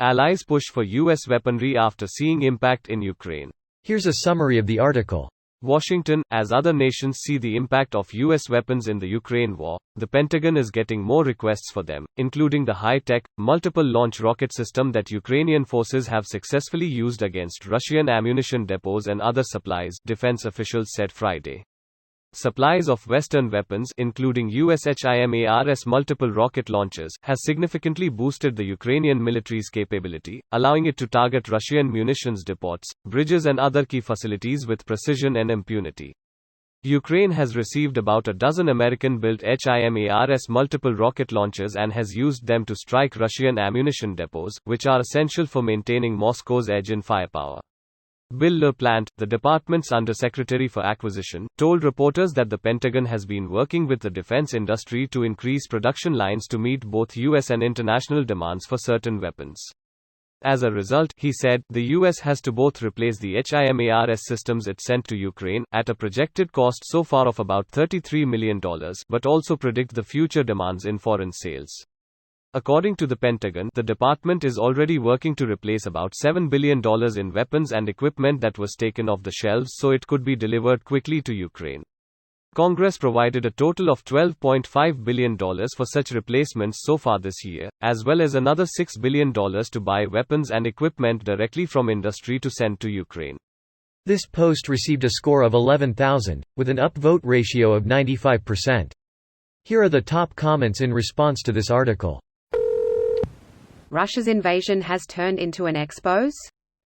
Allies push for U.S. weaponry after seeing impact in Ukraine. Here's a summary of the article. Washington, as other nations see the impact of U.S. weapons in the Ukraine war, the Pentagon is getting more requests for them, including the high-tech, multiple-launch rocket system that Ukrainian forces have successfully used against Russian ammunition depots and other supplies, defense officials said Friday. Supplies of Western weapons, including US HIMARS multiple rocket launchers, has significantly boosted the Ukrainian military's capability, allowing it to target Russian munitions depots, bridges and other key facilities with precision and impunity. Ukraine has received about a dozen American-built HIMARS multiple rocket launchers and has used them to strike Russian ammunition depots, which are essential for maintaining Moscow's edge in firepower. Bill LaPlante, the department's undersecretary for acquisition, told reporters that the Pentagon has been working with the defense industry to increase production lines to meet both U.S. and international demands for certain weapons. As a result, he said, the U.S. has to both replace the HIMARS systems it sent to Ukraine, at a projected cost so far of about $33 million, but also predict the future demands in foreign sales. According to the Pentagon, the department is already working to replace about $7 billion in weapons and equipment that was taken off the shelves so it could be delivered quickly to Ukraine. Congress provided a total of $12.5 billion for such replacements so far this year, as well as another $6 billion to buy weapons and equipment directly from industry to send to Ukraine. This post received a score of 11,000, with an upvote ratio of 95%. Here are the top comments in response to this article. Russia's invasion has turned into an expose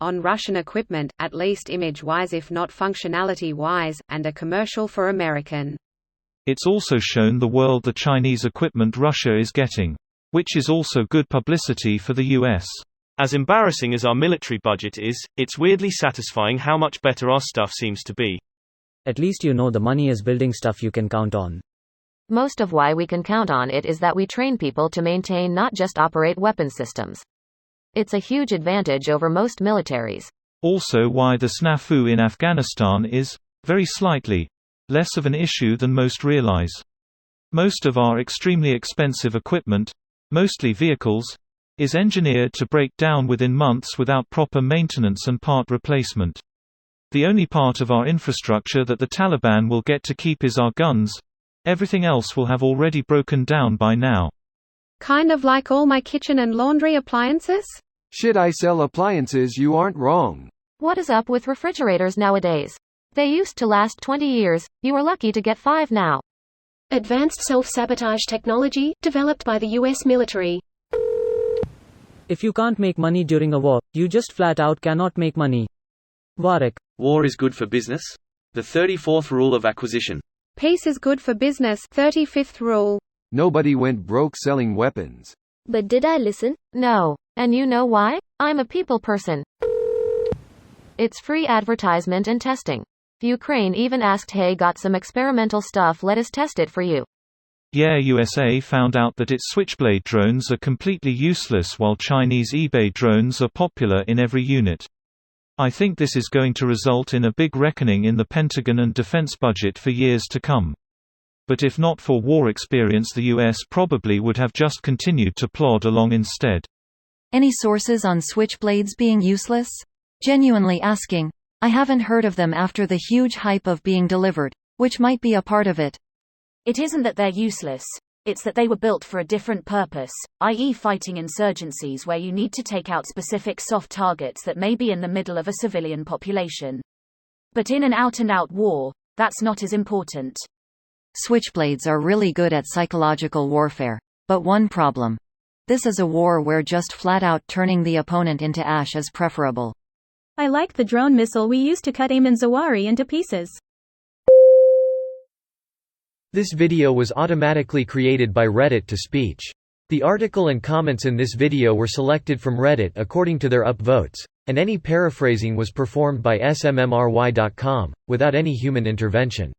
on Russian equipment, at least image-wise if not functionality-wise, and a commercial for American. It's also shown the world the Chinese equipment Russia is getting, which is also good publicity for the US. As embarrassing as our military budget is, it's weirdly satisfying how much better our stuff seems to be. At least you know the money is building stuff you can count on. Most of why we can count on it is that we train people to maintain, not just operate weapon systems. It's a huge advantage over most militaries. Also why the snafu in Afghanistan is, very slightly, less of an issue than most realize. Most of our extremely expensive equipment, mostly vehicles, is engineered to break down within months without proper maintenance and part replacement. The only part of our infrastructure that the Taliban will get to keep is our guns. Everything else will have already broken down by now. Kind of like all my kitchen and laundry appliances? Should I sell appliances? You aren't wrong. What is up with refrigerators nowadays? They used to last 20 years, you are lucky to get 5 now. Advanced self-sabotage technology, developed by the US military. If you can't make money during a war, you just flat out cannot make money. Warwick. War is good for business. The 34th rule of acquisition. Peace is good for business. 35th rule. Nobody went broke selling weapons. But did I listen? No. And you know why? I'm a people person. It's free advertisement and testing. Ukraine even asked, hey, got some experimental stuff, let us test it for you. Yeah, USA found out that its Switchblade drones are completely useless while Chinese eBay drones are popular in every unit. I think this is going to result in a big reckoning in the Pentagon and defense budget for years to come. But if not for war experience, the US probably would have just continued to plod along instead. Any sources on Switchblades being useless? Genuinely asking. I haven't heard of them after the huge hype of being delivered, which might be a part of it. It isn't that they're useless. It's that they were built for a different purpose, i.e. fighting insurgencies where you need to take out specific soft targets that may be in the middle of a civilian population. But in an out-and-out war, that's not as important. Switchblades are really good at psychological warfare. But one problem. This is a war where just flat-out turning the opponent into ash is preferable. I like the drone missile we used to cut Ayman Zawahiri into pieces. This video was automatically created by Reddit to speech. The article and comments in this video were selected from Reddit according to their upvotes, and any paraphrasing was performed by smmry.com, without any human intervention.